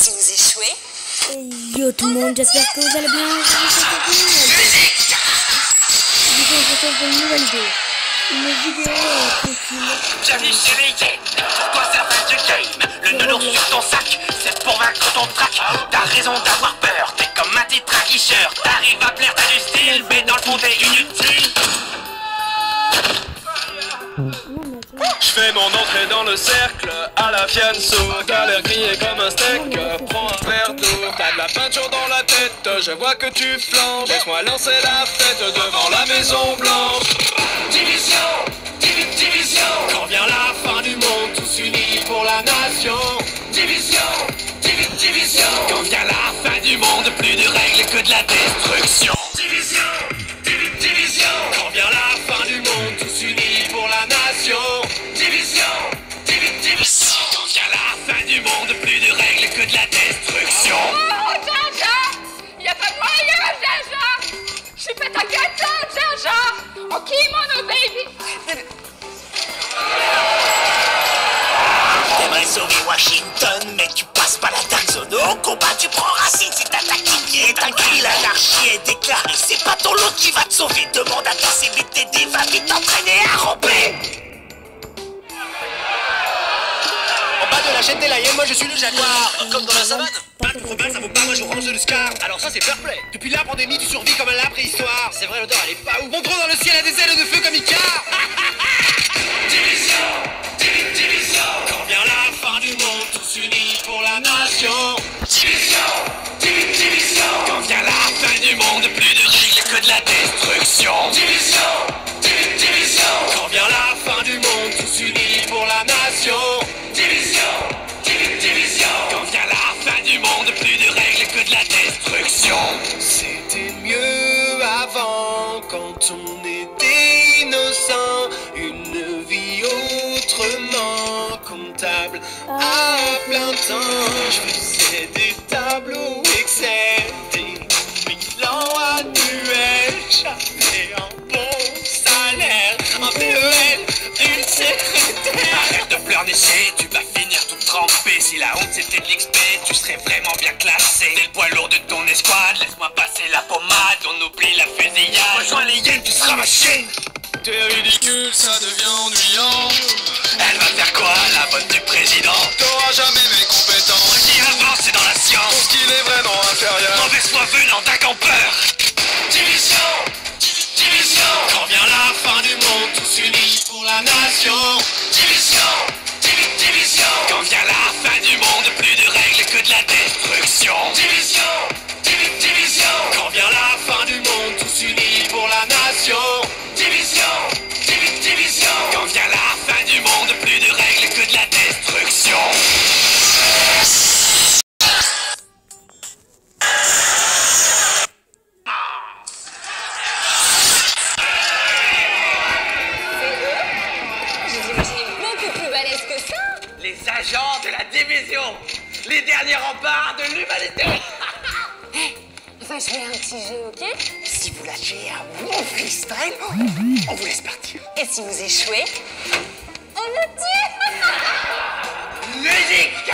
si vous échouez? Yo tout le monde, j'espère que vous allez bien. On se retrouve pour une nouvelle vidéo. Une vidéo tranquille. Bienvenue chez les gays. Pourquoi ça fait du game? Le nounours sur ton sac, c'est pour vaincre ton trac. T'as raison d'avoir peur, t'es comme un tétraguicheur. T'arrives à plaire, t'as du style, mais dans le fond t'es inutile. J'fais mon entrée dans le cercle, à la fianso. T'as l'air grillé comme un steak, prends un verre d'eau. T'as de la peinture dans la tête, je vois que tu flanches. Laisse-moi lancer la fête devant la Maison Blanche. Division, division. Quand vient la fin du monde, tous unis pour la nation. Division, division. Quand vient la fin du monde, plus de règles que de la destruction. Division, division. Quand vient la fin du monde, tous unis pour la nation. Division, division. Quand vient la fin du monde, plus de règles que de la destruction. Oh, Jaja! Y'a pas moyen, Jaja! J'suis pas ta gâteau, Jaja! Ok, mon baby! T'aimerais sauver Washington, mais tu passes pas la dark zone. Au combat, tu prends racine, c'est ta tactique et ta grille. L'anarchie est déclarée, c'est pas ton lot qui va te sauver. Demande à ton CBTD, va vite t'entraîner à ramper. En bas de la chaîne des Layens, moi je suis le jaguar. Comme dans la savane. Pas de problème, ça vaut pas, moi je range le scar. Alors ça c'est fair play. Depuis la pandémie, tu survis comme à la préhistoire. C'est vrai, l'odeur elle est pas ouf. Mon drone dans le ciel a des ailes de feu comme Icar. Division, division. Quand vient la fin du monde, tous unis pour la nation. Division, division. Quand vient la fin du monde, plus de règles que de la destruction. Division, division. Quand vient la fin du monde, tous unis pour la nation. Division, division. Quand vient la fin du monde, plus de règles que de la destruction. C'était mieux avant, quand on était innocent. Une vie autrement comptable à plein temps. Je faisais des tableaux Excel, des bilans annuels. J'avais un bon salaire, un PEL, une secrétaire. Arrête de pleurnicher, tu vas finir tout trempé. Si la honte c'était de l'XP, tu serais vraiment bien classé. T'es le poids lourd de ton escouade, laisse-moi passer la pommade. On oublie la fusillade, rejoins les hyènes, tu seras ma chaîne. T'es ridicule, ça devient ennuyant. Elle va faire quoi, la bonne du président? T'auras jamais mes compétences. Ce qui avance, c'est dans la Ton science. skill est vraiment inférieur. Mauvaise foi venant d'un campeur. Division, division. Quand vient la fin du monde, tous unis pour la nation. Division, division. Quand vient la fin du monde, plus de règles que de la destruction. Division, division. Quand vient la fin du monde, tous unis pour la nation. Division, division. Quand vient la fin du monde, plus de règles que de la destruction. Je vous imaginais beaucoup plus balèze que ça! Les agents de la division, les derniers remparts de l'humanité. On va jouer un petit jeu, ok? Si vous lâchez un bon freestyle, on vous laisse partir. Et si vous échouez? On le tue! Musique.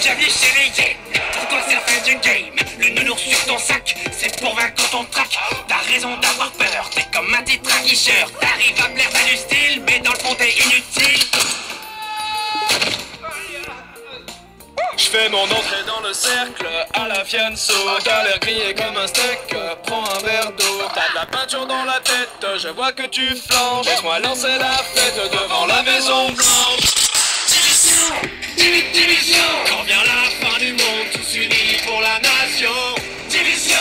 Bienvenue chez les gays. Pourquoi ça fait du game? Le nounours sur ton sac, c'est pour vaincre ton trac. T'as raison d'avoir peur, t'es comme un tétraguicheur. T'arrives à plaire, t'as du style, mais dans le fond t'es inutile. J'fais mon entrée dans le cercle, à la fianso. T'as l'air grillé comme un steak, prends un verre d'eau. T'as de la peinture dans la tête, je vois que tu flanches. Laisse-moi lancer la fête devant la Maison Blanche. Division, division. Quand vient la fin du monde, tous unis pour la nation. Division,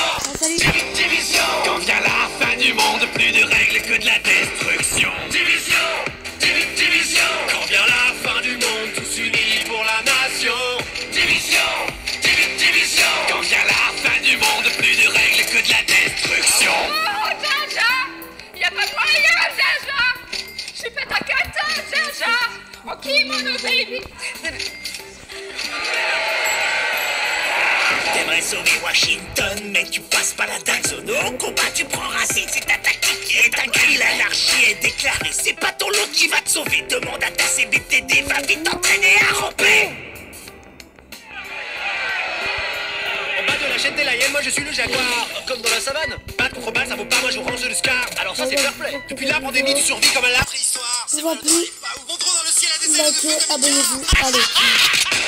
division. Quand vient la fin du monde, plus de règles que de la destruction. Division, division. Quand vient la fin du monde, tous unis pour la nation. Division, division. Quand vient la fin du monde, plus de règles que de la destruction. Oh, Jaja! Y'a pas moyen, Jaja! J'suis pas ta gâteau, Jaja! Ok, mon baby! T'aimerais sauver Washington, mais tu passes pas la dark zone. Au combat, tu prends racine, c'est ta tactique est un cri, l'anarchie est déclarée. C'est pas ton lot qui va te sauver. Demande à ta CBTD, va vite t'entraîner à ramper. En bas de la chaîne des Layens, moi je suis le jaguar. Comme dans la savane. Balle contre balle, ça vaut pas, moi je range le scar. Alors ça c'est fair play. Depuis la pandémie, tu survis comme un la préhistoire. On va plus liker, abonnez-vous. Allez.